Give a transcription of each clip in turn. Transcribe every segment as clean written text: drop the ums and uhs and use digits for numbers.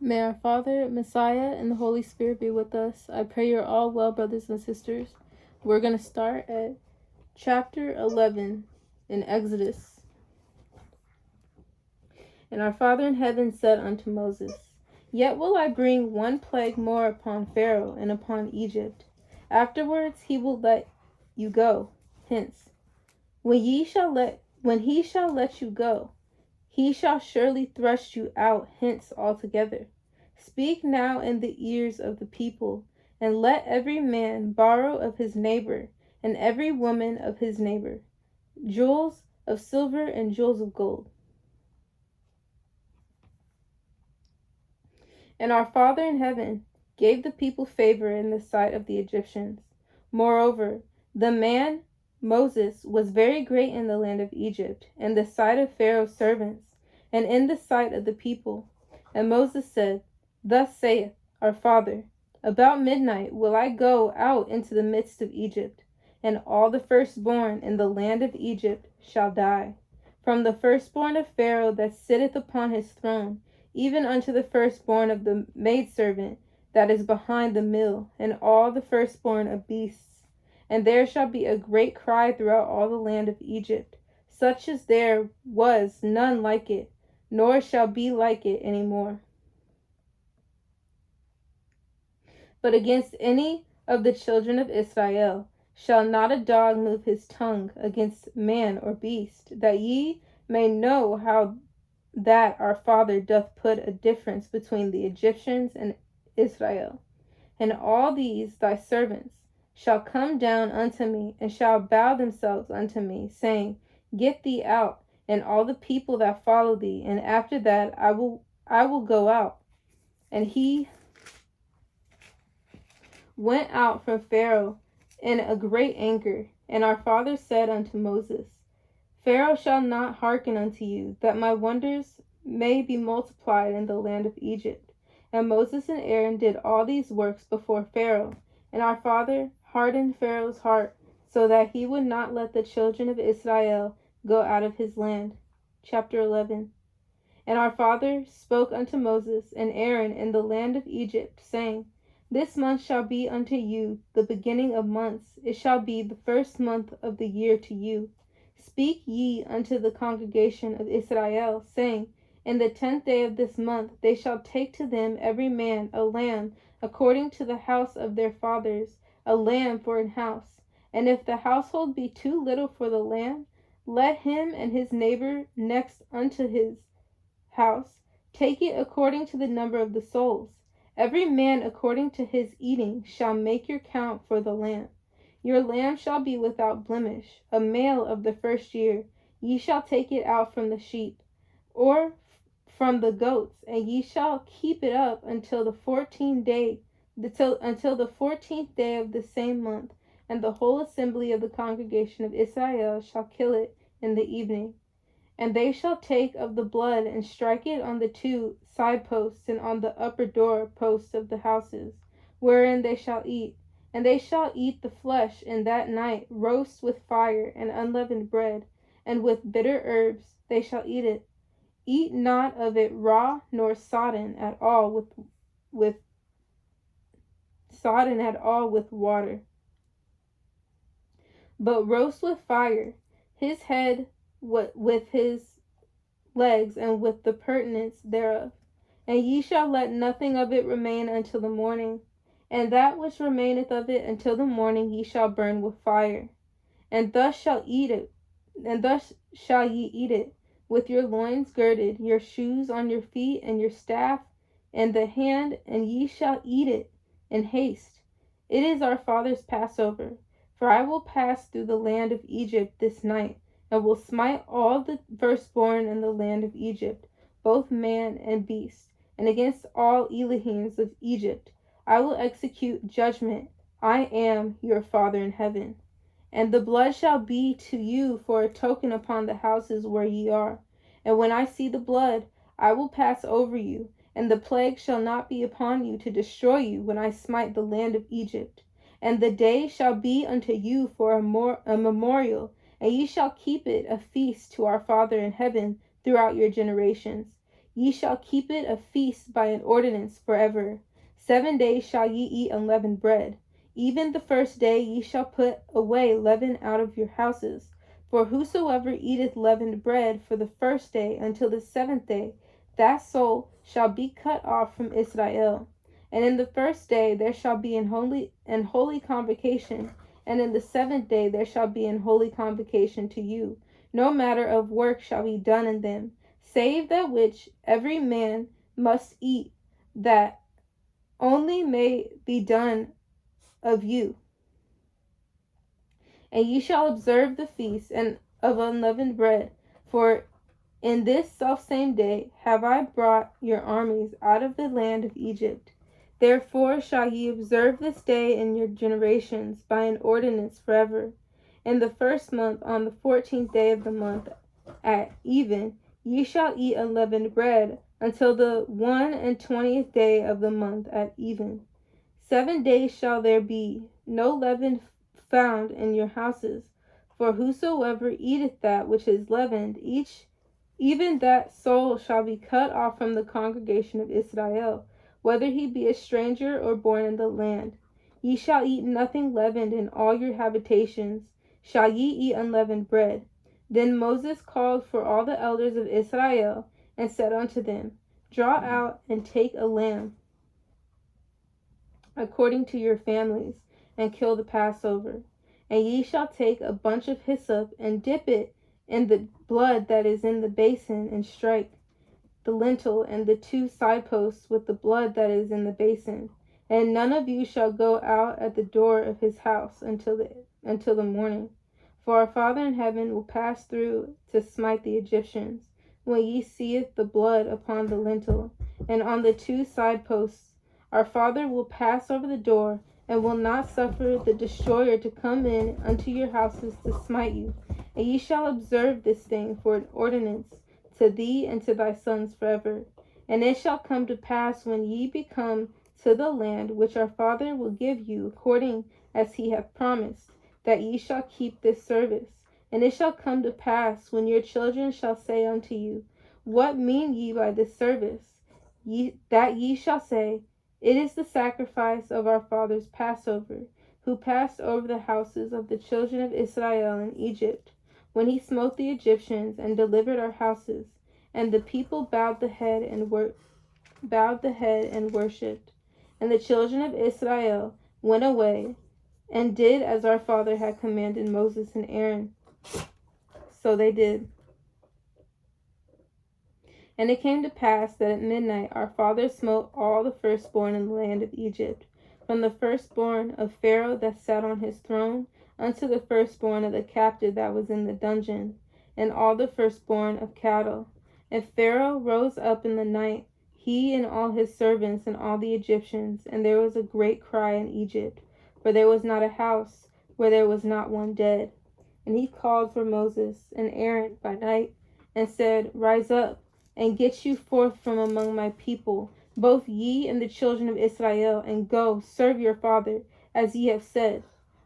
May our Father, Messiah, and the Holy Spirit be with us. I pray you're all well, brothers and sisters. We're going to start at chapter 11 in Exodus. And our Father in heaven said unto Moses, Yet will I bring one plague more upon Pharaoh and upon Egypt. Afterwards he will let you go hence. When he shall let you go, he shall surely thrust you out hence altogether. Speak now in the ears of the people, and let every man borrow of his neighbor, and every woman of his neighbor, jewels of silver and jewels of gold. And our Father in heaven gave the people favor in the sight of the Egyptians. Moreover, the man Moses was very great in the land of Egypt, in the sight of Pharaoh's servants, and in the sight of the people. And Moses said, Thus saith our Father, About midnight will I go out into the midst of Egypt, and all the firstborn in the land of Egypt shall die, from the firstborn of Pharaoh that sitteth upon his throne, even unto the firstborn of the maidservant that is behind the mill, and all the firstborn of beasts. And there shall be a great cry throughout all the land of Egypt, such as there was none like it, nor shall be like it any more. But against any of the children of Israel shall not a dog move his tongue against man or beast, that ye may know how that our Father doth put a difference between the Egyptians and Israel. And all these thy servants shall come down unto me, and shall bow themselves unto me, saying, Get thee out, and all the people that follow thee, and after that I will go out. And he went out from Pharaoh in a great anger. And our Father said unto Moses, Pharaoh shall not hearken unto you, that my wonders may be multiplied in the land of Egypt. And Moses and Aaron did all these works before Pharaoh. And our Father hardened Pharaoh's heart, so that he would not let the children of Israel go out of his land. Chapter 11. And our Father spoke unto Moses and Aaron in the land of Egypt, saying, This month shall be unto you the beginning of months. It shall be the first month of the year to you. Speak ye unto the congregation of Israel, saying, In the 10th day of this month they shall take to them every man a lamb according to the house of their fathers, a lamb for an house. And if the household be too little for the lamb, let him and his neighbor next unto his house take it according to the number of the souls. Every man according to his eating shall make your count for the lamb. Your lamb shall be without blemish, a male of the first year. Ye shall take it out from the sheep, or from the goats, and ye shall keep it up until the 14th day of the same month, and the whole assembly of the congregation of Israel shall kill it in the evening. And they shall take of the blood and strike it on the 2 side posts and on the upper door posts of the houses, wherein they shall eat. And they shall eat the flesh in that night, roast with fire and unleavened bread, and with bitter herbs they shall eat it. Eat not of it raw, nor sodden at all with water, but roast with fire his head with his legs, and with the purtenance thereof. And ye shall let nothing of it remain until the morning. And that which remaineth of it until the morning ye shall burn with fire. And thus shall ye eat it, with your loins girded, your shoes on your feet, and your staff in the hand, and ye shall eat it in haste. It is our Father's Passover. For I will pass through the land of Egypt this night, and will smite all the firstborn in the land of Egypt, both man and beast. And against all Elohims of Egypt I will execute judgment. I am your Father in heaven. And the blood shall be to you for a token upon the houses where ye are. And when I see the blood, I will pass over you, and the plague shall not be upon you to destroy you when I smite the land of Egypt. And the day shall be unto you for a memorial, and ye shall keep it a feast to our Father in heaven throughout your generations. Ye shall keep it a feast by an ordinance forever. 7 days shall ye eat unleavened bread. Even the first day ye shall put away leaven out of your houses. For whosoever eateth leavened bread for the first day until the 7th day, that soul shall be cut off from Israel. And in the first day there shall be an holy convocation, and in the 7th day there shall be an holy convocation to you. No matter of work shall be done in them, save that which every man must eat, that only may be done of you. And ye shall observe the feast and of unleavened bread, for in this selfsame day have I brought your armies out of the land of Egypt. Therefore shall ye observe this day in your generations by an ordinance forever. In the first month, on the 14th day of the month, at even, ye shall eat unleavened bread until the 21st day of the month at even. 7 days shall there be no leaven found in your houses. For whosoever eateth that which is leavened, even that soul shall be cut off from the congregation of Israel, whether he be a stranger or born in the land. Ye shall eat nothing leavened in all your habitations, shall ye eat unleavened bread. Then Moses called for all the elders of Israel, and said unto them, Draw out and take a lamb according to your families, and kill the Passover. And ye shall take a bunch of hyssop, and dip it in the blood that is in the basin, and strike the lintel and the 2 side posts with the blood that is in the basin. And none of you shall go out at the door of his house until the morning. For our Father in heaven will pass through to smite the Egyptians, when ye seeth the blood upon the lintel, and on the 2 side posts. Our Father will pass over the door, and will not suffer the destroyer to come in unto your houses to smite you. And ye shall observe this thing for an ordinance to thee and to thy sons forever. And it shall come to pass when ye be come to the land which our Father will give you, according as he hath promised, that ye shall keep this service. And it shall come to pass when your children shall say unto you, What mean ye by this service? That ye shall say, It is the sacrifice of our fathers Passover, who passed over the houses of the children of Israel in Egypt, when he smote the Egyptians and delivered our houses. And the people bowed the head and worshipped. And the children of Israel went away and did as our father had commanded Moses and Aaron. So they did. And it came to pass that at midnight our father smote all the firstborn in the land of Egypt, from the firstborn of Pharaoh that sat on his throne, unto the firstborn of the captive that was in the dungeon, and all the firstborn of cattle. And Pharaoh rose up in the night, he and all his servants and all the Egyptians, and there was a great cry in Egypt, for there was not a house where there was not one dead. And he called for Moses and Aaron by night, and said, Rise up, and get you forth from among my people, both ye and the children of Israel, and go, serve your father, as ye have said.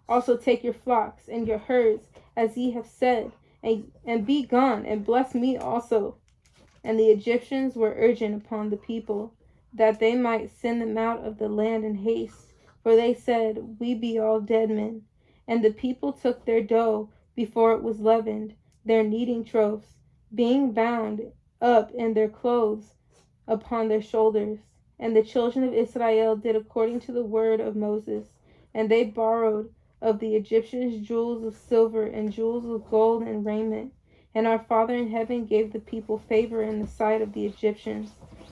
Also take your flocks and your herds, as ye have said, and be gone, and bless me also. And the Egyptians were urgent upon the people, that they might send them out of the land in haste, for they said, We be all dead men. And the people took their dough before it was leavened, their kneading troughs, being bound up in their clothes upon their shoulders. And the children of Israel did according to the word of Moses, and they borrowed of the Egyptians jewels of silver and jewels of gold and raiment. And our Father in heaven gave the people favor in the sight of the Egyptians,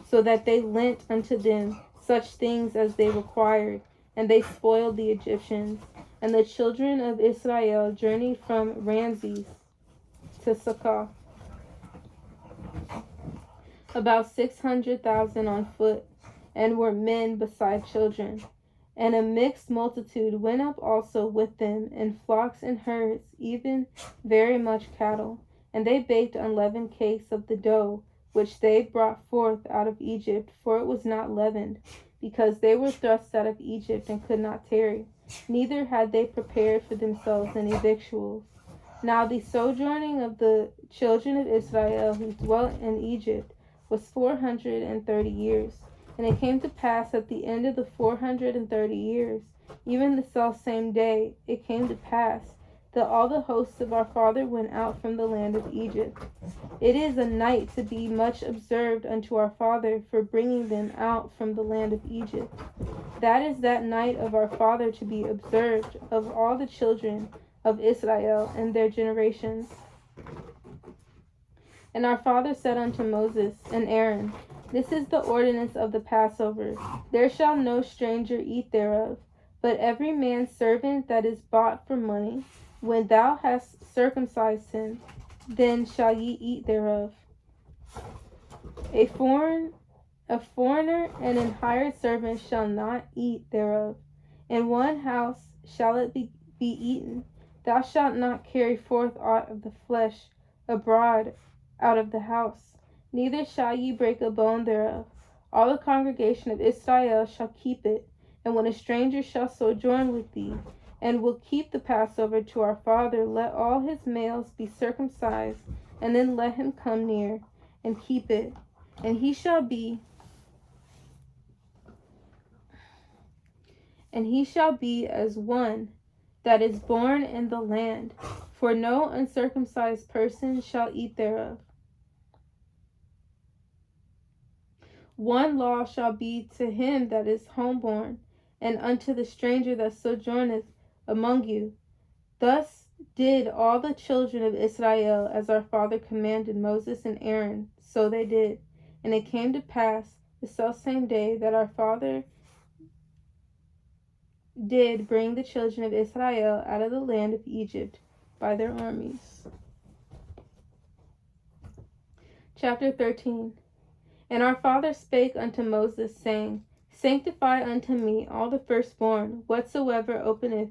so that they lent unto them such things as they required, and they spoiled the Egyptians. And the children of Israel journeyed from Ramses to Succoth, about 600,000 on foot, and were men beside children. And a mixed multitude went up also with them, and flocks and herds, even very much cattle. And they baked unleavened cakes of the dough, which they brought forth out of Egypt, for it was not leavened, because they were thrust out of Egypt and could not tarry. Neither had they prepared for themselves any victuals. Now the sojourning of the children of Israel who dwelt in Egypt was 430 years. And it came to pass at the end of the 430 years, even the selfsame day, it came to pass that all the hosts of our father went out from the land of Egypt. It is a night to be much observed unto our father for bringing them out from the land of Egypt. That is that night of our father to be observed of all the children of Israel and their generations. And our father said unto Moses and Aaron, This is the ordinance of the Passover. There shall no stranger eat thereof, but every man's servant that is bought for money, when thou hast circumcised him, then shall ye eat thereof. A foreigner and an hired servant shall not eat thereof. In one house shall it be eaten. Thou shalt not carry forth aught of the flesh abroad out of the house, neither shall ye break a bone thereof. All the congregation of Israel shall keep it. And when a stranger shall sojourn with thee, and will keep the Passover to our father, let all his males be circumcised, and then let him come near and keep it. And he shall be as one that is born in the land, for no uncircumcised person shall eat thereof. One law shall be to him that is homeborn, and unto the stranger that sojourneth among you. Thus did all the children of Israel, as our father commanded Moses and Aaron, so they did. And it came to pass the selfsame day that our father did bring the children of Israel out of the land of Egypt by their armies. Chapter 13. And our father spake unto Moses, saying, Sanctify unto me all the firstborn, whatsoever openeth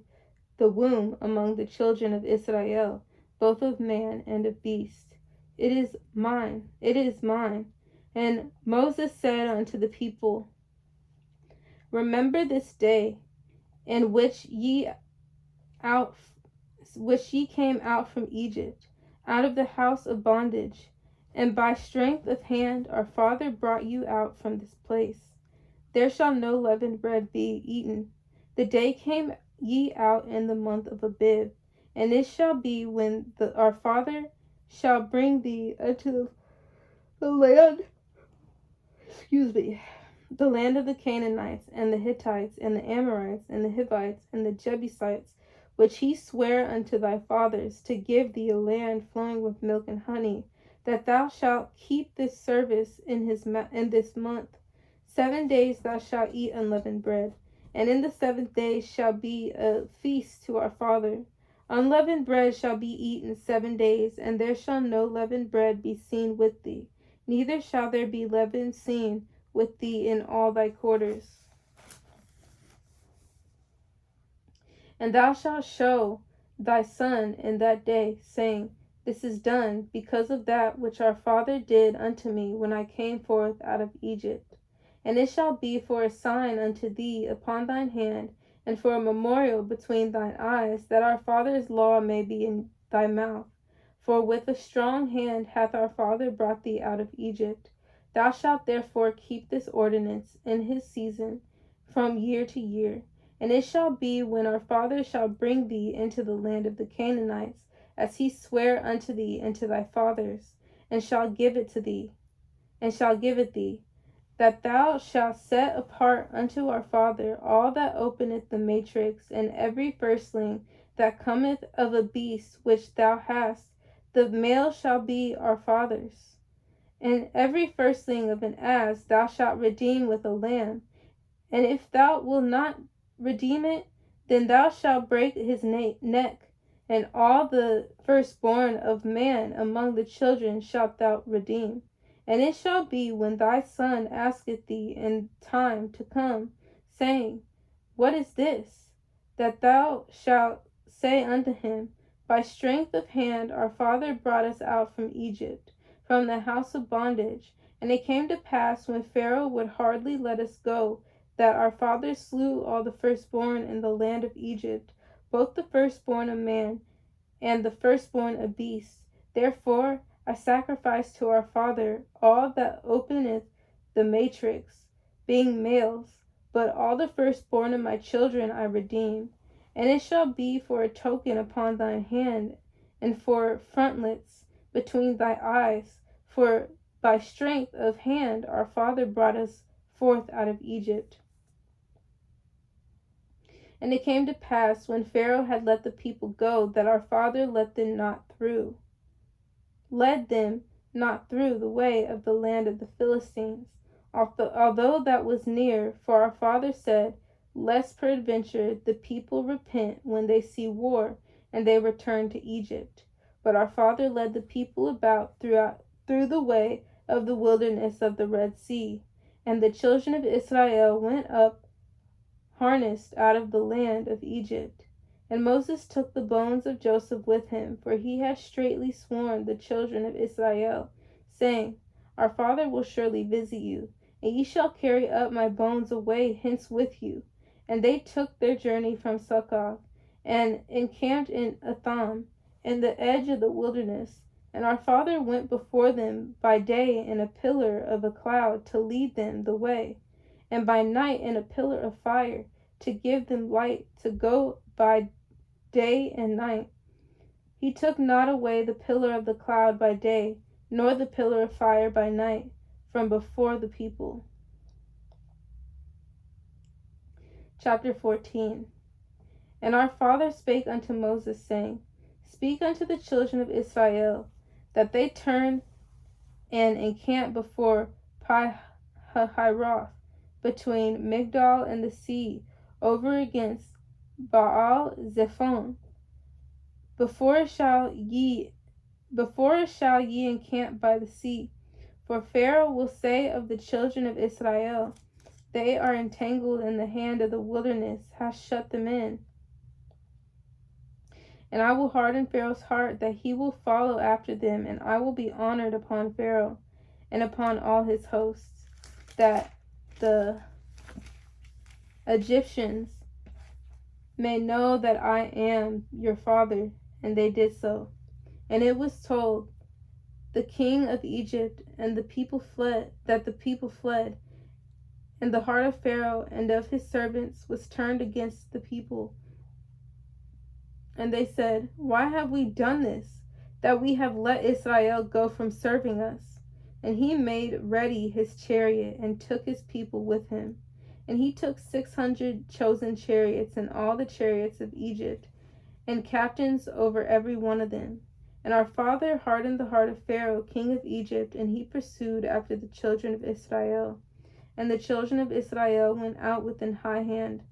the womb among the children of Israel, both of man and of beast. It is mine. And Moses said unto the people, Remember this day in which ye came out from Egypt, out of the house of bondage, and by strength of hand our father brought you out from this place. There shall no leavened bread be eaten. The day came ye out in the month of Abib, and it shall be when our father shall bring thee unto the land, the land of the Canaanites, and the Hittites, and the Amorites, and the Hivites, and the Jebusites, which he sware unto thy fathers, to give thee a land flowing with milk and honey, that thou shalt keep this service in this month. 7 days thou shalt eat unleavened bread, and in the 7th day shall be a feast to our father. Unleavened bread shall be eaten 7 days, and there shall no leavened bread be seen with thee, neither shall there be leaven seen with thee in all thy quarters. And thou shalt show thy son in that day, saying, This is done because of that which our father did unto me when I came forth out of Egypt. And it shall be for a sign unto thee upon thine hand, and for a memorial between thine eyes, that our father's law may be in thy mouth. For with a strong hand hath our father brought thee out of Egypt. Thou shalt therefore keep this ordinance in his season from year to year. And it shall be when our father shall bring thee into the land of the Canaanites, as he sware unto thee and to thy fathers, and shall give it thee, that thou shalt set apart unto our father all that openeth the matrix, and every firstling that cometh of a beast which thou hast, the male shall be our father's. And every firstling of an ass thou shalt redeem with a lamb. And if thou wilt not redeem it, then thou shalt break his neck. And all the firstborn of man among the children shalt thou redeem. And it shall be when thy son asketh thee in time to come, saying, What is this? That thou shalt say unto him, By strength of hand our father brought us out from Egypt, from the house of bondage. And it came to pass, when Pharaoh would hardly let us go, that our fathers slew all the firstborn in the land of Egypt, both the firstborn of man and the firstborn of beasts. Therefore I sacrifice to our Father all that openeth the matrix, being males, but all the firstborn of my children I redeem. And it shall be for a token upon thine hand, and for frontlets between thy eyes, for by strength of hand our father brought us forth out of Egypt. And it came to pass, when Pharaoh had let the people go, that our father led them not through the way of the land of the Philistines, although that was near. For our father said, lest peradventure the people repent when they see war, and they return to Egypt. But our father led the people about through the way of the wilderness of the Red Sea. And the children of Israel went up harnessed out of the land of Egypt. And Moses took the bones of Joseph with him, for he had straitly sworn the children of Israel, saying, our father will surely visit you, and ye shall carry up my bones away hence with you. And they took their journey from Succoth, and encamped in Etham, in the edge of the wilderness. And our father went before them by day in a pillar of a cloud to lead them the way, and by night in a pillar of fire to give them light to go by day and night. He took not away the pillar of the cloud by day, nor the pillar of fire by night, from before the people. Chapter 14. And our father spake unto Moses, saying, speak unto the children of Israel, that they turn and encamp before Pi-hahiroth, between Migdol and the sea, over against Baal-zephon. Before shall ye encamp by the sea. For Pharaoh will say of the children of Israel, they are entangled in the hand of the wilderness, hath shut them in. And I will harden Pharaoh's heart, that he will follow after them, and I will be honored upon Pharaoh and upon all his hosts, that the Egyptians may know that I am your father. And they did so. And it was told the king of Egypt, and the people fled, and the heart of Pharaoh and of his servants was turned against the people. And they said, why have we done this, that we have let Israel go from serving us? And he made ready his chariot, and took his people with him. And he took 600 chosen chariots, and all the chariots of Egypt, and captains over every one of them. And our father hardened the heart of Pharaoh, king of Egypt, and he pursued after the children of Israel. And the children of Israel went out with an high hand.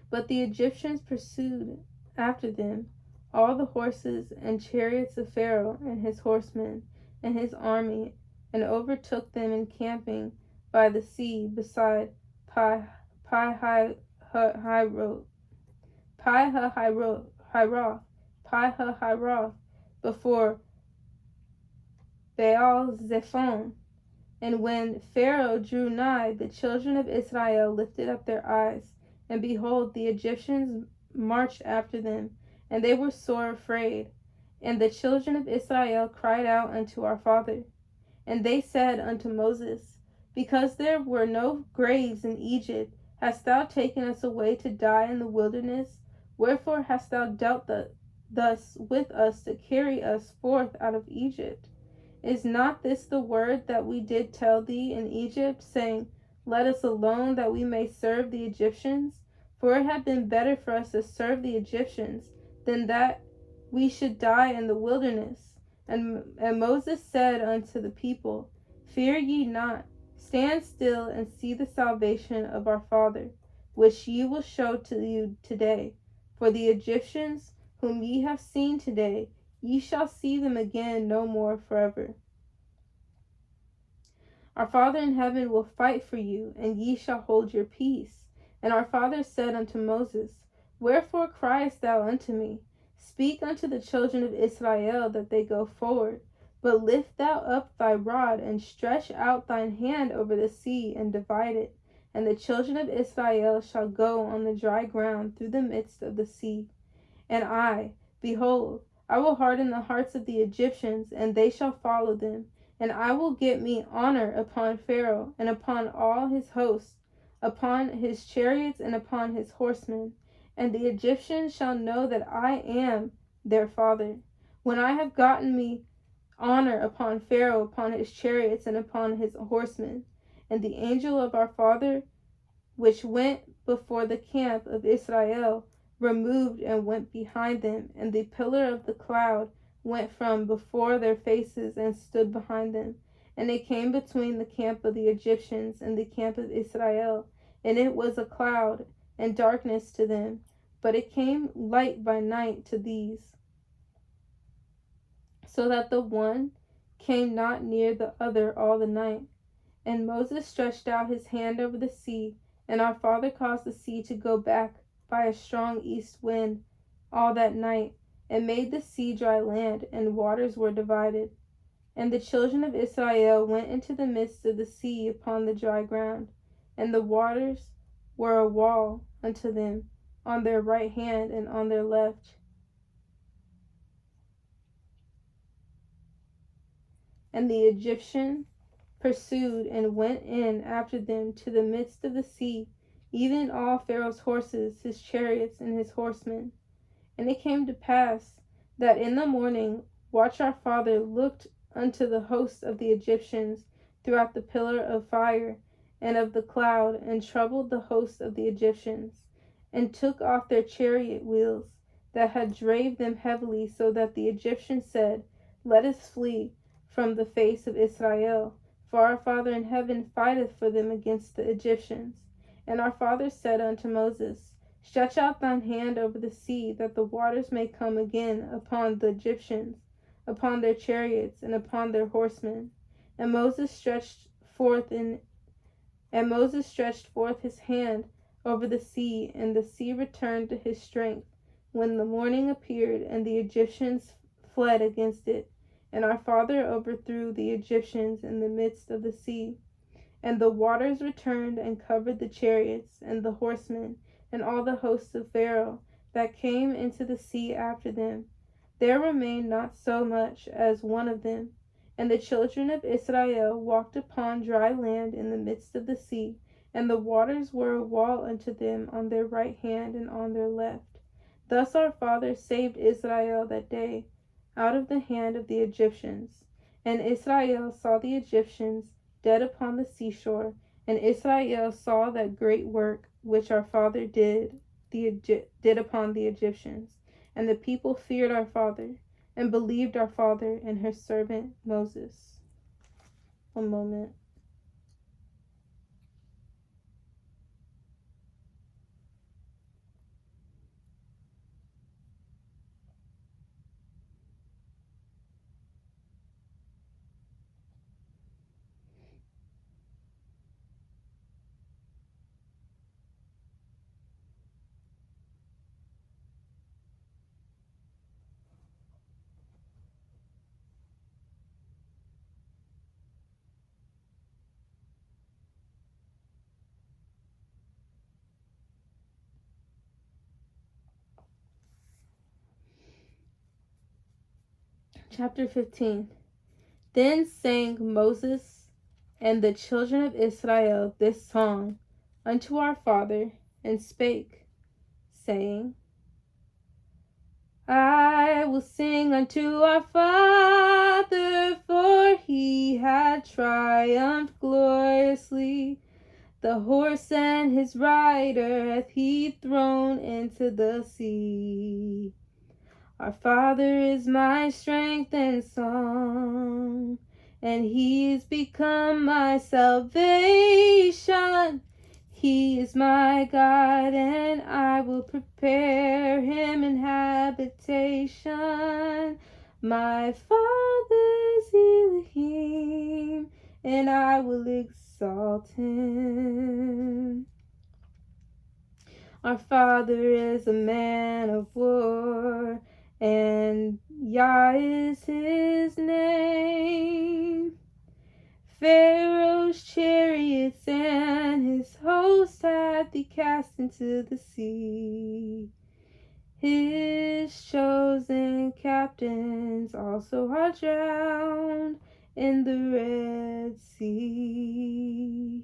But the Egyptians pursued after them all the horses and chariots of Pharaoh, and his horsemen, and his army, and overtook them encamping by the sea beside Pi-hahiroth, before Baal-zephon. And when Pharaoh drew nigh, the children of Israel lifted up their eyes, and behold, the Egyptians marched after them, and they were sore afraid. And the children of Israel cried out unto our father. And they said unto Moses, because there were no graves in Egypt, hast thou taken us away to die in the wilderness? Wherefore hast thou dealt thus with us to carry us forth out of Egypt? Is not this the word that we did tell thee in Egypt, saying, let us alone, that we may serve the Egyptians? For it had been better for us to serve the Egyptians, than that we should die in the wilderness. And Moses said unto the people, fear ye not, stand still and see the salvation of our Father, which ye will show to you today. For the Egyptians whom ye have seen today, ye shall see them again no more forever. Our Father in heaven will fight for you, and ye shall hold your peace. And our father said unto Moses, wherefore criest thou unto me? Speak unto the children of Israel that they go forward. But lift thou up thy rod, and stretch out thine hand over the sea, and divide it. And the children of Israel shall go on the dry ground through the midst of the sea. And I, behold, I will harden the hearts of the Egyptians, and they shall follow them. And I will get me honor upon Pharaoh, and upon all his hosts, upon his chariots, and upon his horsemen. And the Egyptians shall know that I am their father, when I have gotten me honor upon Pharaoh, upon his chariots, and upon his horsemen. And the angel of our father, which went before the camp of Israel, removed and went behind them, and the pillar of the cloud went from before their faces and stood behind them. And it came between the camp of the Egyptians and the camp of Israel, and it was a cloud and darkness to them, but it came light by night to these, so that the one came not near the other all the night. And Moses stretched out his hand over the sea, and our father caused the sea to go back by a strong east wind all that night, and made the sea dry land, and waters were divided. And the children of Israel went into the midst of the sea upon the dry ground, and the waters were a wall unto them on their right hand and on their left. And the Egyptian pursued and went in after them to the midst of the sea, even all Pharaoh's horses, his chariots, and his horsemen. And it came to pass that in the morning watch our father looked unto the host of the Egyptians throughout the pillar of fire and of the cloud, and troubled the host of the Egyptians, and took off their chariot wheels that had drave them heavily, so that the Egyptians said, Let us flee from the face of Israel, for our Father in heaven fighteth for them against the Egyptians. And our father said unto Moses, Stretch out thine hand over the sea, that the waters may come again upon the Egyptians, upon their chariots, and upon their horsemen. And Moses stretched forth his hand over the sea, and the sea returned to his strength when the morning appeared, and the Egyptians fled against it. And our father overthrew the Egyptians in the midst of the sea. And the waters returned and covered the chariots and the horsemen, and all the hosts of Pharaoh that came into the sea after them. There remained not so much as one of them. And the children of Israel walked upon dry land in the midst of the sea, and the waters were a wall unto them on their right hand and on their left. Thus our father saved Israel that day out of the hand of the Egyptians. And Israel saw the Egyptians dead upon the seashore, and Israel saw that great work which our father did upon the Egyptians. And the people feared our father, and believed our father and his servant Moses. One moment. Chapter 15. Then sang Moses and the children of Israel this song unto our father, and spake, saying, I will sing unto our Father, for he had triumphed gloriously. The horse and his rider hath he thrown into the sea. Our Father is my strength and song, and he is become my salvation. He is my God, and I will prepare him an habitation. My Father's Elohim, and I will exalt him. Our Father is a man of war, and Yah is his name. Pharaoh's chariots and his host hath he cast into the sea. His chosen captains also are drowned in the Red Sea.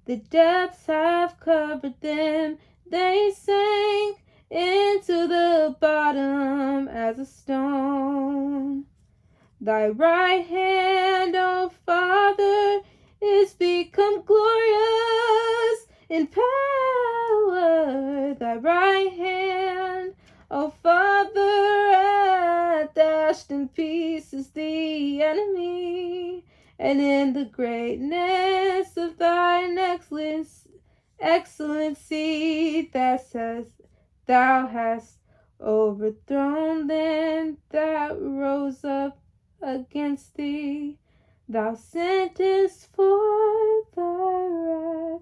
The depths have covered them, they sank into the bottom as a stone. Thy right hand, O Father, is become glorious in power. Thy right hand, O Father, hath dashed in pieces the enemy, and in the greatness of thine excellency thou hast overthrown them that rose up against thee. Thou sentest forth thy wrath,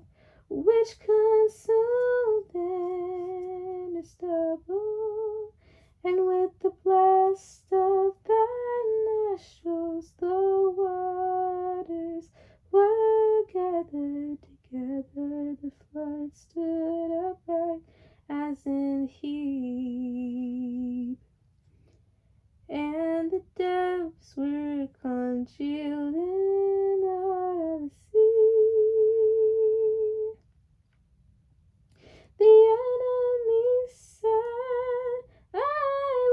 which consumed them as stubble, and with the blast of thy nostrils the waters were gathered together. The flood stood upright as in heap, and the depths were congealed in the heart of the sea. The enemy said, I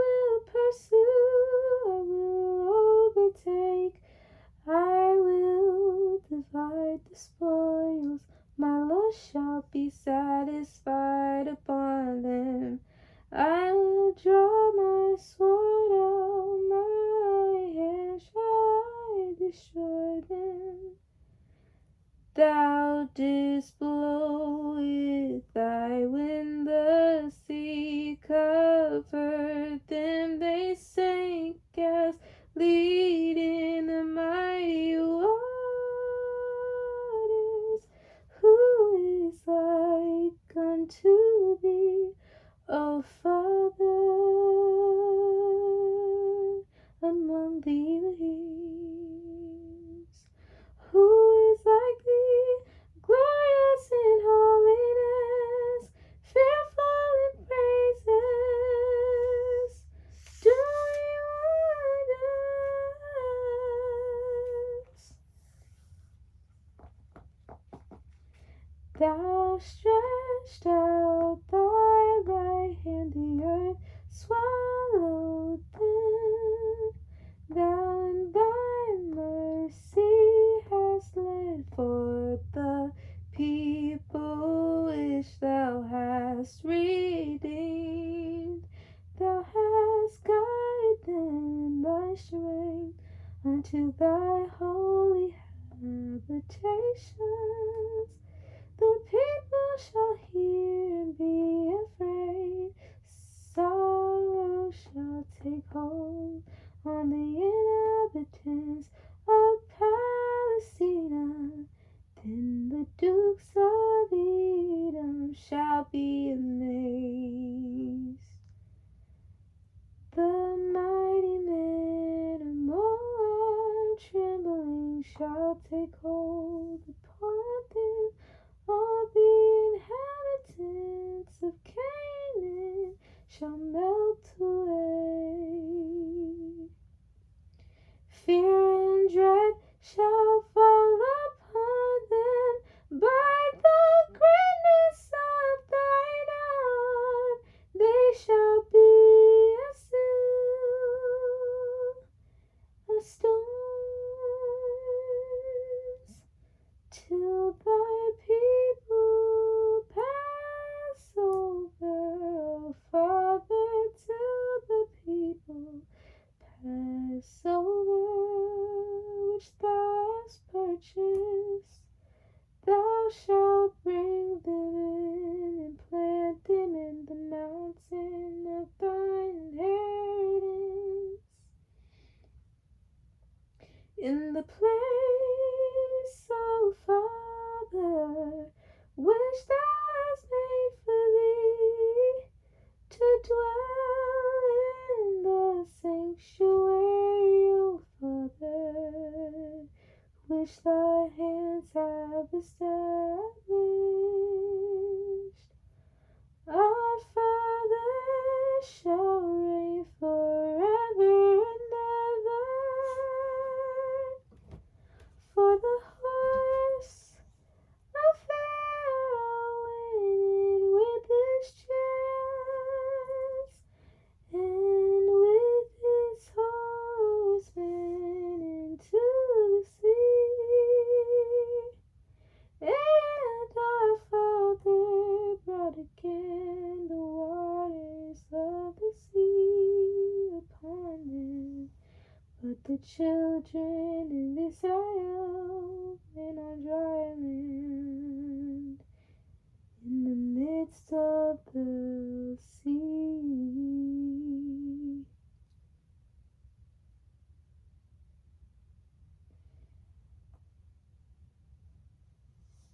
will pursue, I will overtake, I will divide the spoils, my lust shall be satisfied upon them. I will draw my sword out, my hand shall I destroy them. Thou didst blow with thy wind, the sea covered them, they sank as lead in the mighty waters. Who is like unto thee, O Father, among the leaves? Who is like thee, glorious in holiness, fearful in praises, doing wonders? Thou stretched out thy right hand, the earth swallowed them. Thou in thy mercy hast led forth the people which thou hast redeemed. Thou hast guided them in thy strength unto thy holy habitations. The people shall hear and be afraid. Sorrow shall take hold on the inhabitants of Palestina. Then the dukes of Edom shall be amazed. The mighty men of Moab trembling shall take hold upon them. All the inhabitants of Canaan shall melt away. Fear and dread shall fall upon them by the greatness of thine arm. They shall be as stones, till thy people pass over, O Father, till the people pass over, which thou hast purchased. Thou shalt bring them in and plant them in the mountain of thine inheritance, in the place, O Father, which thou hast made for thee, to dwell in the sanctuary, O Father, which thy hands have established. Our Father children of Israel in a dry land, in the midst of the sea.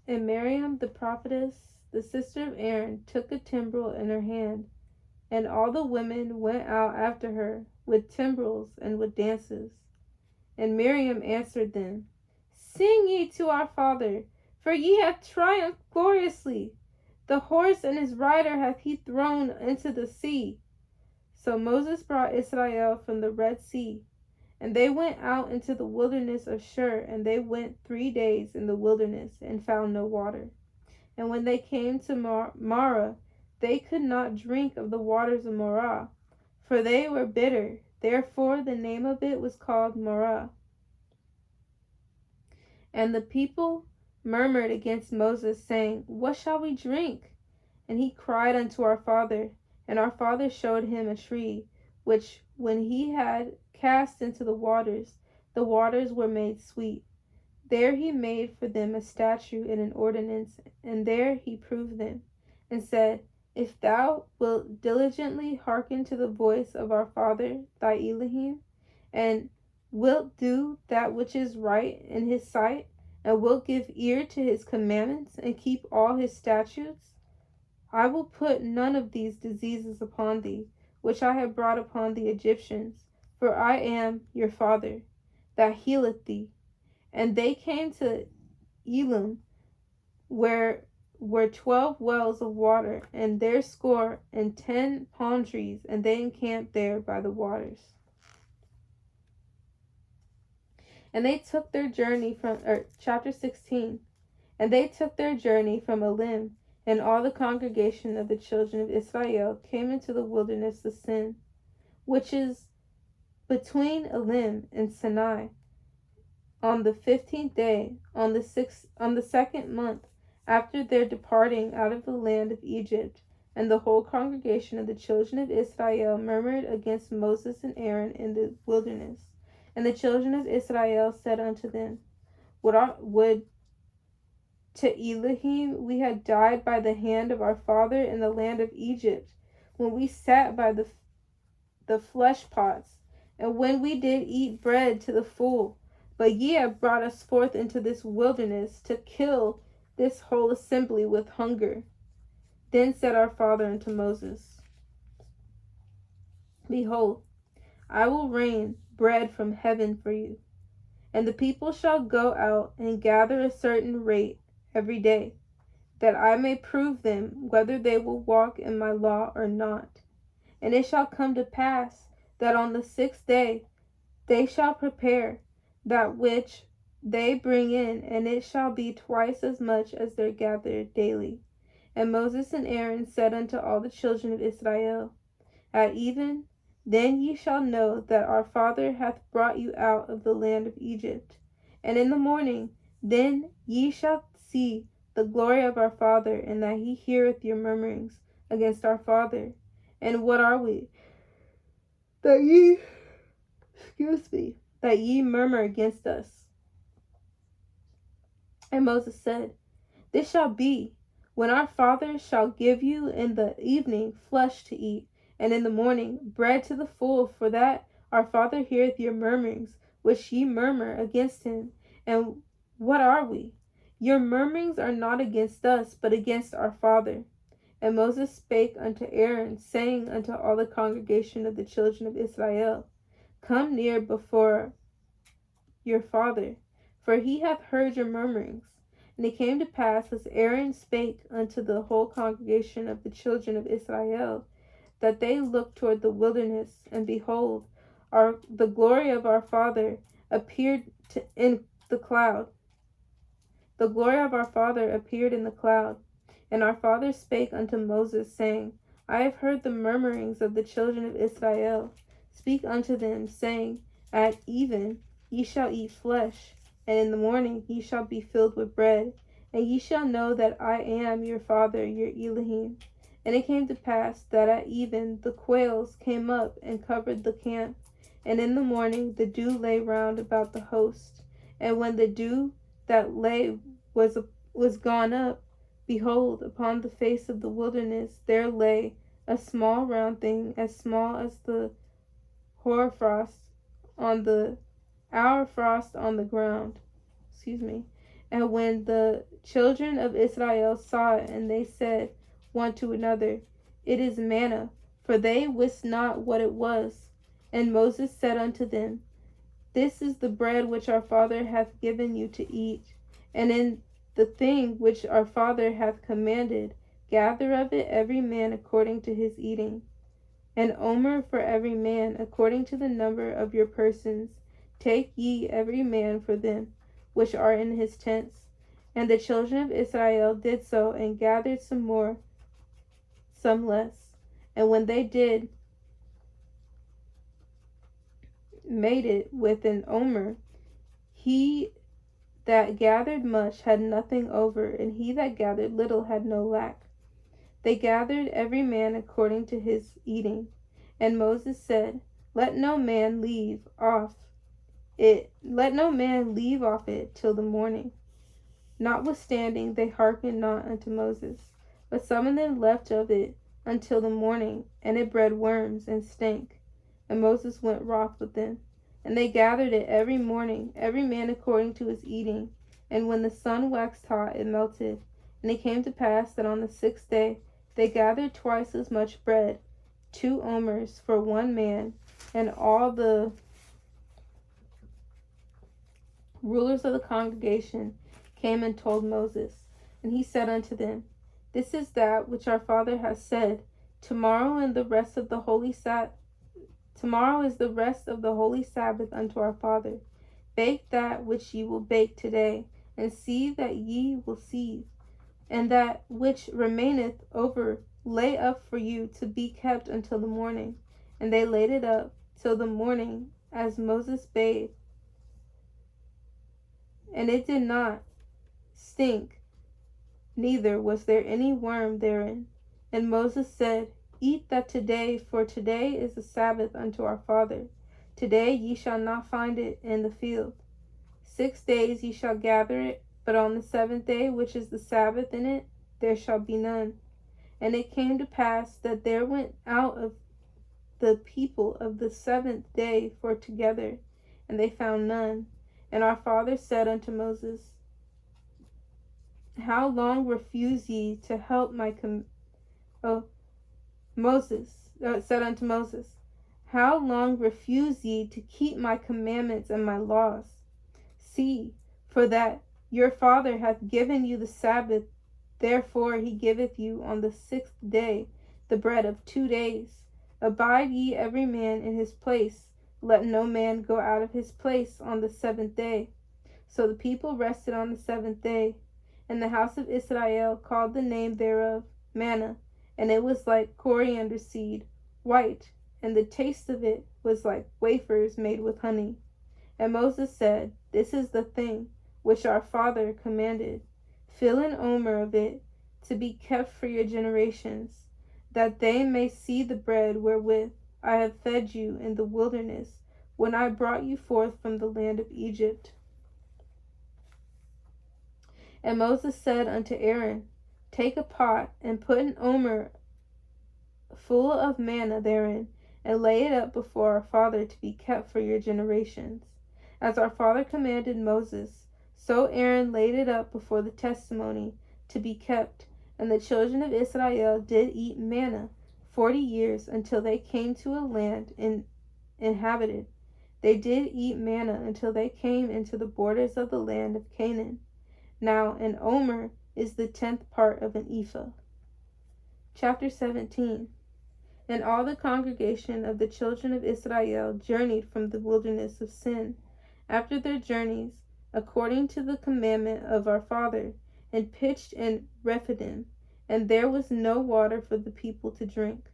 And Miriam the prophetess, the sister of Aaron, took a timbrel in her hand, and all the women went out after her with timbrels and with dances. And Miriam answered them, Sing ye to our father, for ye have triumphed gloriously. The horse and his rider hath he thrown into the sea. So Moses brought Israel from the Red Sea, and they went out into the wilderness of Shur, and they went 3 days in the wilderness, and found no water. And when they came to Marah, they could not drink of the waters of Marah, for they were bitter. Therefore the name of it was called Marah. And the people murmured against Moses, saying, What shall we drink? And he cried unto our father, and our father showed him a tree, which when he had cast into the waters were made sweet. There he made for them a statute and an ordinance, and there he proved them, and said, If thou wilt diligently hearken to the voice of our father thy Elohim, and wilt do that which is right in his sight, and wilt give ear to his commandments, and keep all his statutes, I will put none of these diseases upon thee, which I have brought upon the Egyptians, for I am your father, that healeth thee. And they came to Elim, where were 12 wells of water, and there 10 palm trees, and they encamped there by the waters. And they took their journey from, chapter 16, and they took their journey from Elim, and all the congregation of the children of Israel came into the wilderness of Sin, which is between Elim and Sinai, on the 15th day, on the 2nd month, after their departing out of the land of Egypt. And the whole congregation of the children of Israel murmured against Moses and Aaron in the wilderness. And the children of Israel said unto them, Would to Elohim we had died by the hand of our father in the land of Egypt, when we sat by the flesh pots, and when we did eat bread to the full. But ye have brought us forth into this wilderness to kill this whole assembly with hunger. Then said our father unto Moses, Behold, I will rain bread from heaven for you, and the people shall go out and gather a certain rate every day, that I may prove them whether they will walk in my law or not. And it shall come to pass that on the 6th day they shall prepare that which they bring in, and it shall be twice as much as they gather daily. And Moses and Aaron said unto all the children of Israel, At even, then ye shall know that our father hath brought you out of the land of Egypt. And in the morning, then ye shall see the glory of our father, and that he heareth your murmurings against our father. And what are we? That ye murmur against us. And Moses said, This shall be, when our father shall give you in the evening flesh to eat, and in the morning bread to the full, for that our father heareth your murmurings, which ye murmur against him. And what are we? Your murmurings are not against us, but against our father. And Moses spake unto Aaron, saying unto all the congregation of the children of Israel, Come near before your father, for he hath heard your murmurings. And it came to pass, as Aaron spake unto the whole congregation of the children of Israel, that they looked toward the wilderness, and behold, the glory of our father appeared in the cloud. The glory of our father appeared in the cloud. And our father spake unto Moses, saying, I have heard the murmurings of the children of Israel. Speak unto them, saying, At even ye shall eat flesh, and in the morning ye shall be filled with bread, and ye shall know that I am your father, your Elohim. And it came to pass that at even the quails came up and covered the camp, And in the morning the dew lay round about the host. And when the dew that lay was gone up, behold, upon the face of the wilderness there lay a small round thing, as small as the hoarfrost on the hourfrost on the ground. Excuse me. And when the children of Israel saw it, and they said one to another, It is manna, for they wist not what it was. And Moses said unto them, This is the bread which our father hath given you to eat. And in the thing which our father hath commanded, gather of it every man according to his eating. An omer for every man, according to the number of your persons. Take ye every man for them which are in his tents. And the children of Israel did so, and gathered some more, some less. And when they did made it with an omer, he that gathered much had nothing over, and he that gathered little had no lack. They gathered every man according to his eating. And Moses said, Let no man leave off it till the morning. Notwithstanding they hearkened not unto Moses, but some of them left of it until the morning, and it bred worms and stank. And Moses went wroth with them. And they gathered it every morning, every man according to his eating. And when the sun waxed hot, it melted. And it came to pass that on the 6th day they gathered twice as much bread, 2 omers for one man. And all the rulers of the congregation came and told Moses. And he said unto them, This is that which our father has said, Tomorrow is the rest of the holy Sabbath unto our father. Bake that which ye will bake today, and see that ye will seethe, and that which remaineth over lay up for you to be kept until the morning. And they laid it up till the morning, as Moses bade. And it did not stink, neither was there any worm therein. And Moses said, Eat that today, for today is the Sabbath unto our father. Today ye shall not find it in the field. 6 days ye shall gather it, but on the 7th day, which is the Sabbath in it, there shall be none. And it came to pass that there went out of the people of the 7th day for together, and they found none. And our father said unto Moses, How long refuse ye to help my Moses said unto Moses, How long refuse ye to keep my commandments and my laws? See, for that your father hath given you the Sabbath, therefore he giveth you on the 6th day the bread of 2 days. Abide ye every man in his place. Let no man go out of his place on the 7th day. So the people rested on the 7th day. And the house of Israel called the name thereof manna, and it was like coriander seed, white, and the taste of it was like wafers made with honey. And Moses said, This is the thing which our father commanded. Fill an omer of it to be kept for your generations, that they may see the bread wherewith I have fed you in the wilderness, when I brought you forth from the land of Egypt. And Moses said unto Aaron, Take a pot, and put an omer full of manna therein, and lay it up before our father to be kept for your generations. As our father commanded Moses, so Aaron laid it up before the testimony to be kept. And the children of Israel did eat manna 40 years, until they came to a land inhabited. They did eat manna until they came into the borders of the land of Canaan. Now an omer is the 10th part of an ephah. Chapter 17. And all the congregation of the children of Israel journeyed from the wilderness of Sin, after their journeys, according to the commandment of our father, and pitched in Rephidim, and there was no water for the people to drink.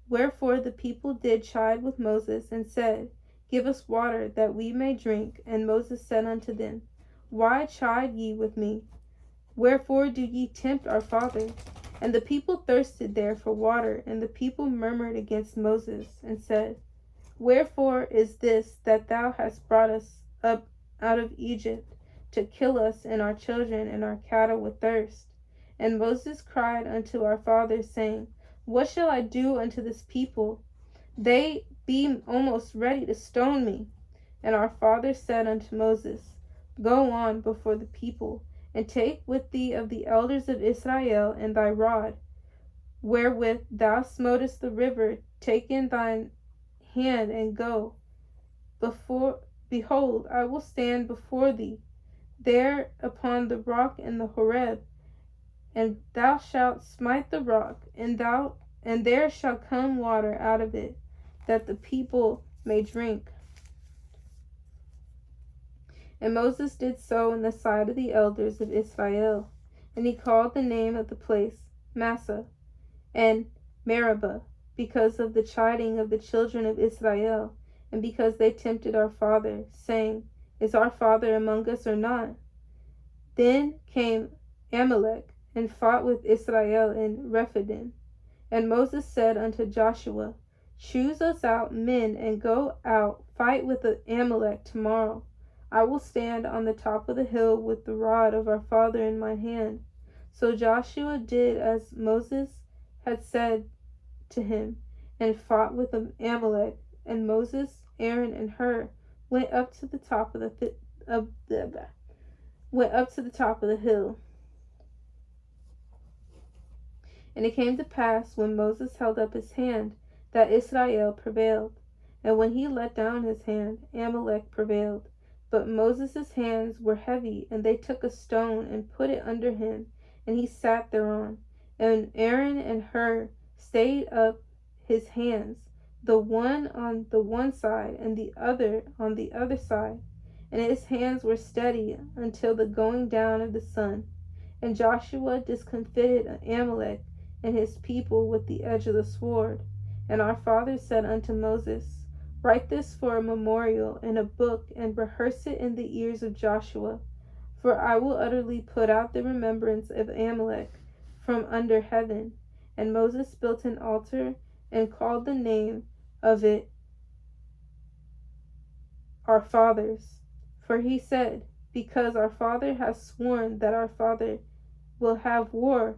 Wherefore the people did chide with Moses, and said, Give us water, that we may drink. And Moses said unto them, Why chide ye with me? Wherefore do ye tempt our father? And the people thirsted there for water, and the people murmured against Moses, and said, Wherefore is this that thou hast brought us up out of Egypt, to kill us and our children and our cattle with thirst? And Moses cried unto our father, saying, What shall I do unto this people? They be almost ready to stone me. And our father said unto Moses, Go on before the people, and take with thee of the elders of Israel and thy rod, wherewith thou smotest the river, take in thine hand and go. Behold, I will stand before thee there upon the rock in the Horeb, and thou shalt smite the rock, and there shall come water out of it, that the people may drink. And Moses did so in the sight of the elders of Israel, and he called the name of the place Massah and Meribah, because of the chiding of the children of Israel, and because they tempted our father, saying, Is our father among us or not? Then came Amalek, and fought with Israel in Rephidim. And Moses said unto Joshua, Choose us out men, and go out, fight with Amalek tomorrow. I will stand on the top of the hill with the rod of our father in my hand. So Joshua did as Moses had said to him, and fought with Amalek. And Moses, Aaron, and Hur went up to the top of the hill. And it came to pass, when Moses held up his hand, that Israel prevailed. And when he let down his hand, Amalek prevailed. But Moses' hands were heavy, and they took a stone and put it under him, and he sat thereon. And Aaron and Hur stayed up his hands, the one on the one side, and the other on the other side. And his hands were steady until the going down of the sun. And Joshua discomfited Amalek and his people with the edge of the sword. And our father said unto Moses, Write this for a memorial in a book, and rehearse it in the ears of Joshua. For I will utterly put out the remembrance of Amalek from under heaven. And Moses built an altar, and called the name of it Our Fathers. For he said, Because our father has sworn that our father will have war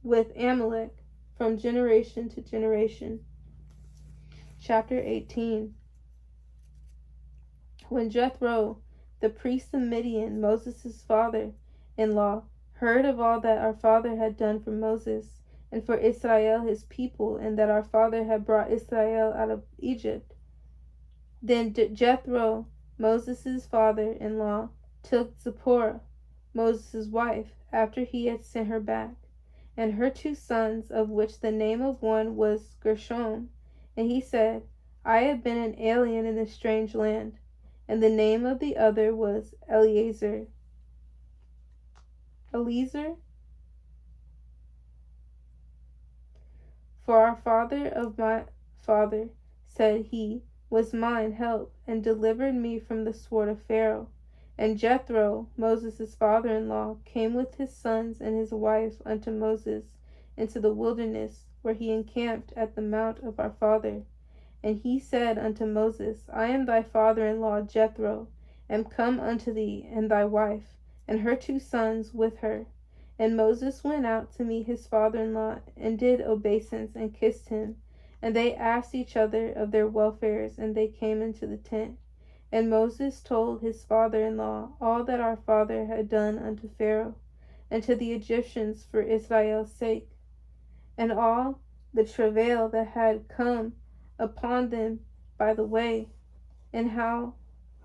with Amalek from generation to generation. Chapter 18. When Jethro, the priest of Midian, Moses' father-in-law, heard of all that our father had done for Moses and for Israel his people, and that our father had brought Israel out of Egypt, then Jethro, Moses' father-in-law, took Zipporah, Moses' wife, after he had sent her back, and her 2 sons, of which the name of one was Gershom, and he said, I have been an alien in this strange land. And the name of the other was Eliezer. For our father of my father, said he, was mine help, and delivered me from the sword of Pharaoh. And Jethro, Moses' father-in-law, came with his sons and his wife unto Moses into the wilderness, where he encamped at the mount of our father. And he said unto Moses, I am thy father-in-law Jethro, am come unto thee, and thy wife, and her 2 sons with her. And Moses went out to meet his father-in-law, and did obeisance, and kissed him. And they asked each other of their welfares, and they came into the tent. And Moses told his father-in-law all that our father had done unto Pharaoh, and to the Egyptians for Israel's sake, and all the travail that had come upon them by the way, and how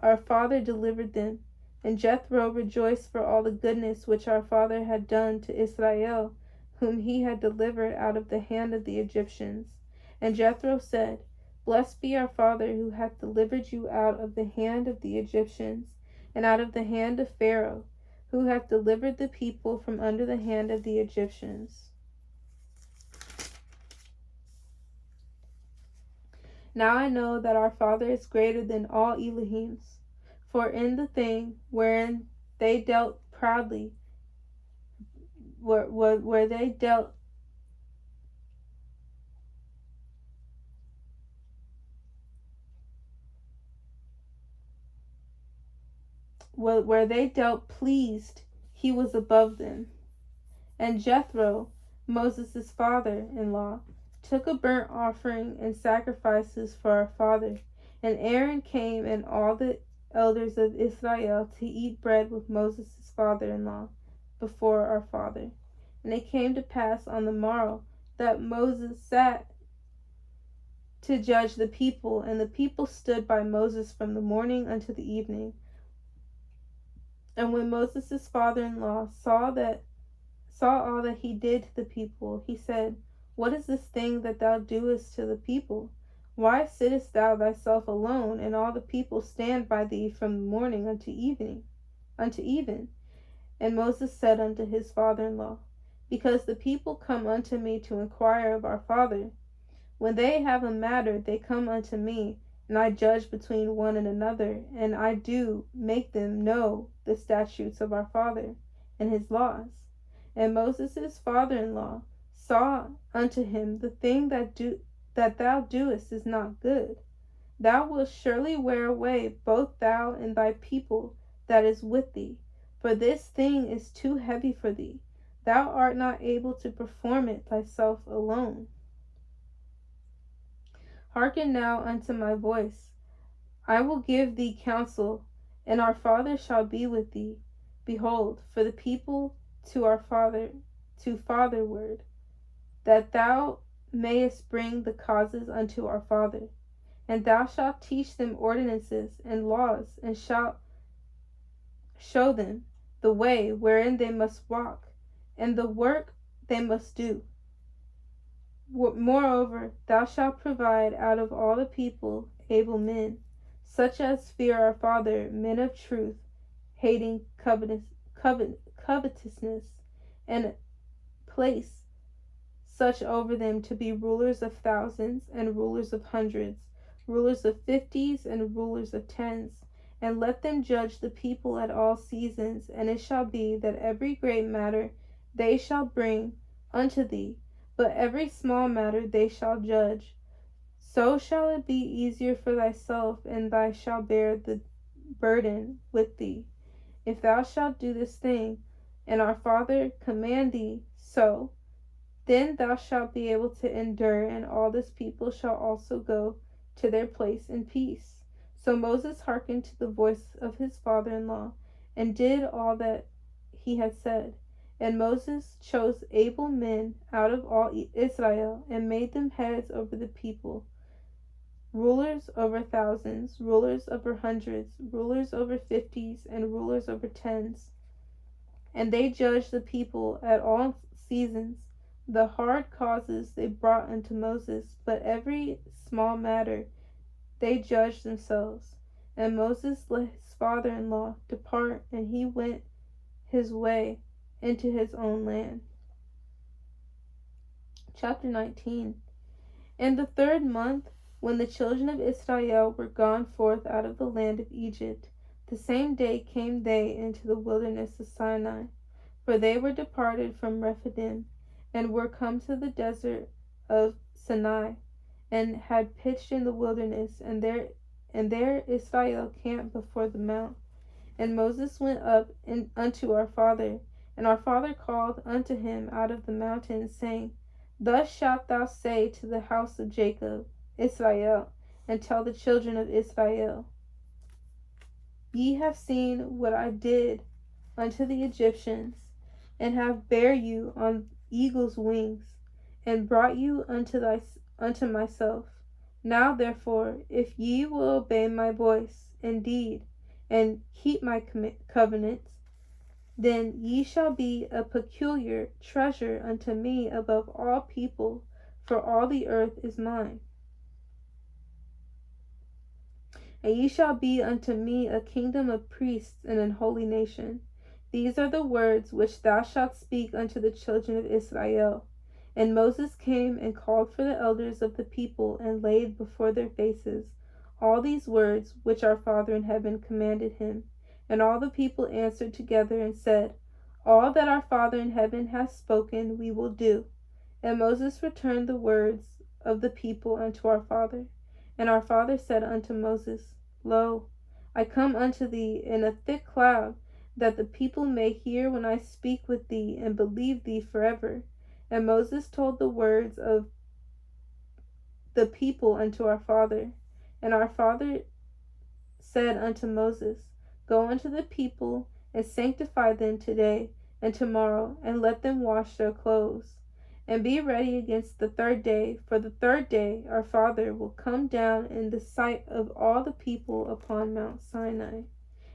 our father delivered them. And Jethro rejoiced for all the goodness which our father had done to Israel, whom he had delivered out of the hand of the Egyptians. And Jethro said, Blessed be our father, who hath delivered you out of the hand of the Egyptians, and out of the hand of Pharaoh, who hath delivered the people from under the hand of the Egyptians. Now I know that our father is greater than all Elohims, for in the thing wherein they dealt proudly, where they dealt where they dealt pleased, he was above them. And Jethro, Moses' father-in-law, took a burnt offering and sacrifices for our father. And Aaron came and all the elders of Israel to eat bread with Moses' father-in-law before our father. And it came to pass on the morrow that Moses sat to judge the people, and the people stood by Moses from the morning unto the evening. And when Moses' father-in-law saw all that he did to the people, he said, What is this thing that thou doest to the people? Why sittest thou thyself alone, and all the people stand by thee from the morning unto even? And Moses said unto his father-in-law, Because the people come unto me to inquire of our father. When they have a matter, they come unto me, and I judge between one and another, and I do make them know the statutes of our father and his laws. And Moses' father-in-law saw unto him, The thing that thou doest is not good. Thou wilt surely wear away both thou and thy people that is with thee, for this thing is too heavy for thee. Thou art not able to perform it thyself alone. Hearken now unto my voice. I will give thee counsel, and our father shall be with thee. Behold, for the people to our father, to fatherward, that thou mayest bring the causes unto our father. And thou shalt teach them ordinances and laws, and shalt show them the way wherein they must walk, and the work they must do. Moreover, thou shalt provide out of all the people able men, such as fear our Father, men of truth, hating covetousness, and place such over them to be rulers of thousands, and rulers of hundreds, rulers of fifties, and rulers of tens. And let them judge the people at all seasons. And it shall be that every great matter they shall bring unto thee, but every small matter they shall judge. So shall it be easier for thyself, and thou shalt bear the burden with thee. If thou shalt do this thing, and our Father command thee so, then thou shalt be able to endure, and all this people shall also go to their place in peace. So Moses hearkened to the voice of his father-in-law, and did all that he had said. And Moses chose able men out of all Israel, and made them heads over the people, rulers over thousands, rulers over hundreds, rulers over fifties, and rulers over tens. And they judged the people at all seasons. The hard causes they brought unto Moses, but every small matter they judged themselves. And Moses let his father-in-law depart, and he went his way into his own land. Chapter 19. In the 3rd month, when the children of Israel were gone forth out of the land of Egypt, the same day came they into the wilderness of Sinai, for they were departed from Rephidim, and were come to the desert of Sinai, and had pitched in the wilderness, and there Israel camped before the mount. And Moses went up unto our father, and our father called unto him out of the mountain, saying, Thus shalt thou say to the house of Jacob, Israel, and tell the children of Israel, Ye have seen what I did unto the Egyptians, and have bare you on eagle's wings, and brought you unto myself. Now therefore, if ye will obey my voice indeed, and keep my covenants, then ye shall be a peculiar treasure unto me above all people, for all the earth is mine. And ye shall be unto me a kingdom of priests and an holy nation. These are the words which thou shalt speak unto the children of Israel. And Moses came and called for the elders of the people, and laid before their faces all these words which our Father in heaven commanded him. And all the people answered together and said, All that our Father in heaven hath spoken we will do. And Moses returned the words of the people unto our Father. And our Father said unto Moses, Lo, I come unto thee in a thick cloud, that the people may hear when I speak with thee, and believe thee forever. And Moses told the words of the people unto our father. And our father said unto Moses, Go unto the people, and sanctify them today and tomorrow, and let them wash their clothes. And be ready against the third day, for the third day our father will come down in the sight of all the people upon Mount Sinai.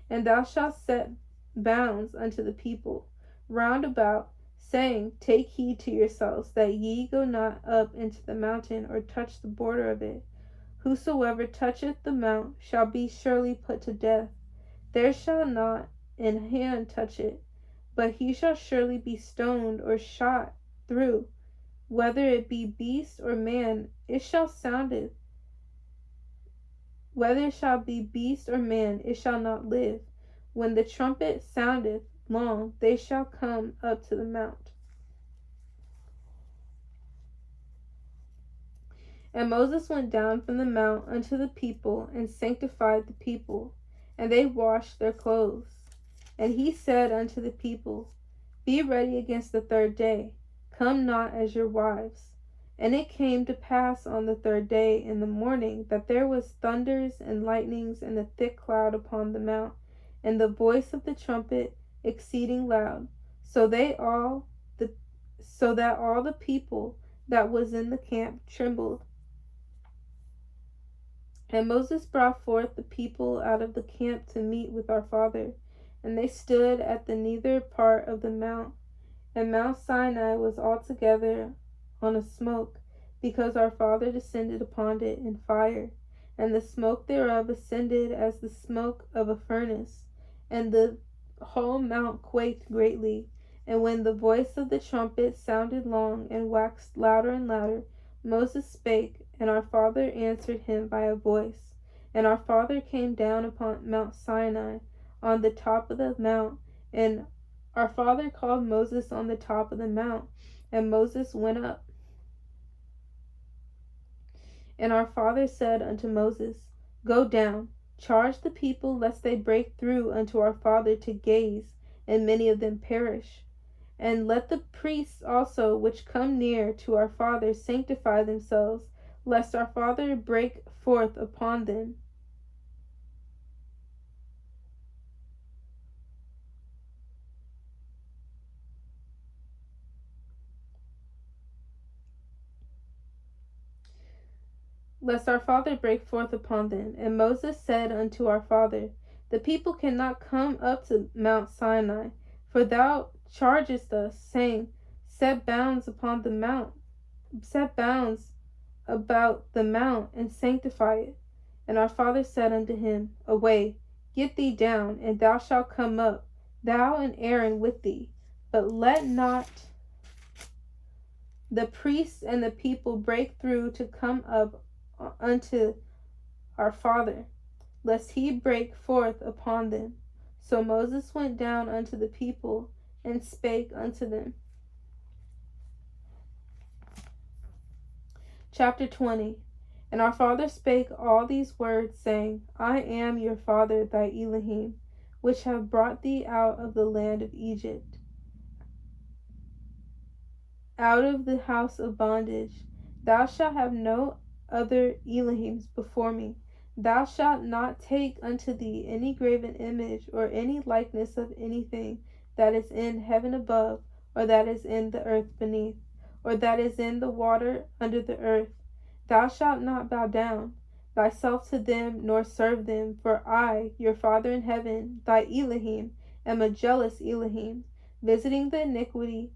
And thou shalt set bounds unto the people round about, saying, Take heed to yourselves, that ye go not up into the mountain, or touch the border of it. Whosoever toucheth the mount shall be surely put to death. There shall not an hand touch it, but he shall surely be stoned or shot through. Whether it be beast or man, it shall soundeth. Whether it shall be beast or man, it shall not live. When the trumpet soundeth long, they shall come up to the mount. And Moses went down from the mount unto the people, and sanctified the people, and they washed their clothes. And he said unto the people, Be ready against the third day, come not as your wives. And it came to pass on the third day in the morning, that there was thunders and lightnings and a thick cloud upon the mount, and the voice of the trumpet exceeding loud, so that all the people that was in the camp trembled. And Moses brought forth the people out of the camp to meet with our father, and they stood at the nether part of the mount. And Mount Sinai was altogether on a smoke, because our father descended upon it in fire, and the smoke thereof ascended as the smoke of a furnace, and the whole mount quaked greatly. And when the voice of the trumpet sounded long, and waxed louder and louder, Moses spake, and our father answered him by a voice. And our father came down upon Mount Sinai, on the top of the mount, and our father called Moses on the top of the mount, and Moses went up. And our father said unto Moses, Go down, charge the people, lest they break through unto our father to gaze, and many of them perish. And let the priests also which come near to our father sanctify themselves, lest our father break forth upon them. Lest our father break forth upon them. And Moses said unto our father, The people cannot come up to Mount Sinai, for thou chargest us, saying, Set bounds upon the mount, set bounds about the mount, and sanctify it. And our father said unto him, Away, get thee down, and thou shalt come up, thou and Aaron with thee. But let not the priests and the people break through to come up unto our father, lest he break forth upon them. So Moses went down unto the people, and spake unto them. Chapter 20. And our father spake all these words, saying, I am your father thy Elohim, which have brought thee out of the land of Egypt, out of the house of bondage. Thou shalt have no other Elohims before me. Thou shalt not take unto thee any graven image, or any likeness of anything that is in heaven above, or that is in the earth beneath, or that is in the water under the earth. Thou shalt not bow down thyself to them, nor serve them, for I, your Father in heaven, thy Elohim, am a jealous Elohim, visiting the iniquity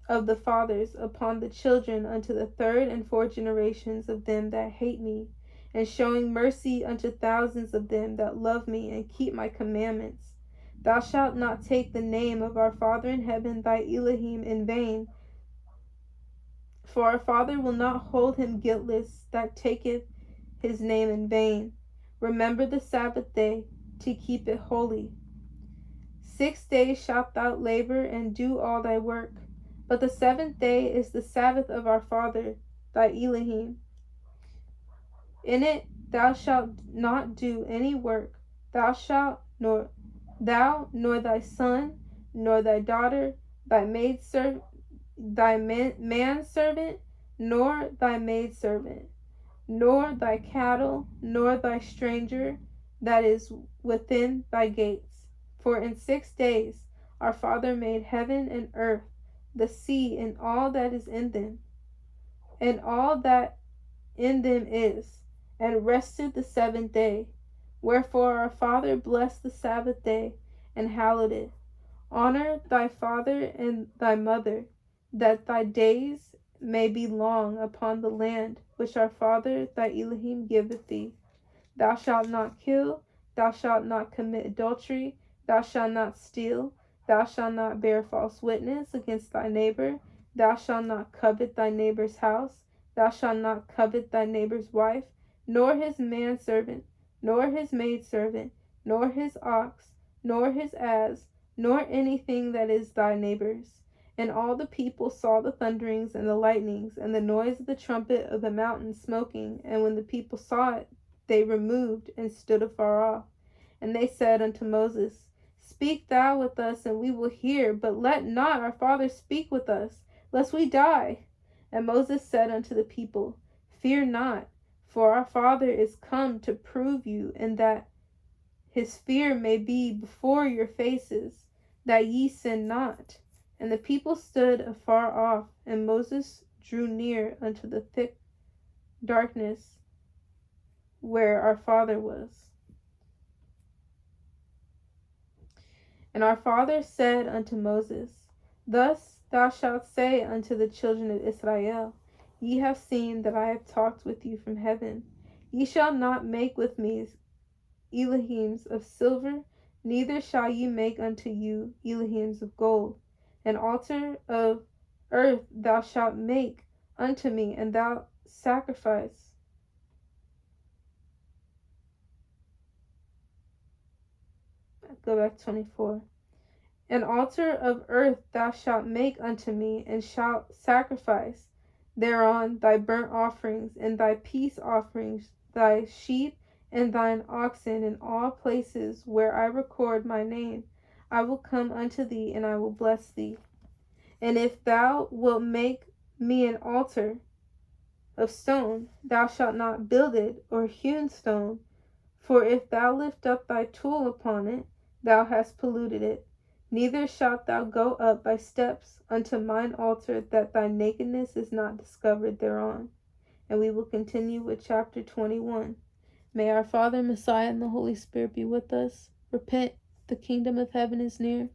of the fathers upon the children unto the third and fourth generations of them that hate me, and showing mercy unto thousands of them that love me and keep my commandments. Thou shalt not take the name of our Father in heaven thy Elohim in vain, for our Father will not hold him guiltless that taketh his name in vain. Remember the Sabbath day to keep it holy. 6 days shalt thou labor and do all thy work, but the seventh day is the Sabbath of our Father, thy Elohim. In it thou shalt not do any work, Thou shalt nor thou nor thy son, nor thy daughter, thy maidservant, thy manservant, nor thy maidservant, nor thy cattle, nor thy stranger that is within thy gates. For in 6 days our Father made heaven and earth, the sea and all that is in them, and all that in them is, and rested the 7th day. Wherefore our Father blessed the Sabbath day, and hallowed it. Honor thy father and thy mother, that thy days may be long upon the land which our Father thy Elohim giveth thee. Thou shalt not kill, thou shalt not commit adultery, thou shalt not steal, thou shalt not bear false witness against thy neighbor, thou shalt not covet thy neighbor's house, thou shalt not covet thy neighbor's wife, nor his manservant, nor his maidservant, nor his ox, nor his ass, nor anything that is thy neighbor's. And all the people saw the thunderings and the lightnings, and the noise of the trumpet of the mountain smoking. And when the people saw it, they removed and stood afar off. And they said unto Moses, Speak thou with us, and we will hear, but let not our father speak with us, lest we die. And Moses said unto the people, Fear not, for our Father is come to prove you, and that his fear may be before your faces, that ye sin not. And the people stood afar off, and Moses drew near unto the thick darkness where our Father was. And our Father said unto Moses, Thus thou shalt say unto the children of Israel, Ye have seen that I have talked with you from heaven. Ye shall not make with me Elohims of silver, neither shall ye make unto you Elohims of gold. An altar of earth thou shalt make unto me, and thou sacrifice. Go back 24. An altar of earth thou shalt make unto me, and shalt sacrifice thereon thy burnt offerings, and thy peace offerings, thy sheep, and thine oxen. In all places where I record my name, I will come unto thee, and I will bless thee. And if thou wilt make me an altar of stone, thou shalt not build it, or hewn stone, for if thou lift up thy tool upon it, thou hast polluted it. Neither shalt thou go up by steps unto mine altar, that thy nakedness is not discovered thereon. And we will continue with chapter 21. May our Father, Messiah, and the Holy Spirit be with us. Repent, the kingdom of heaven is near.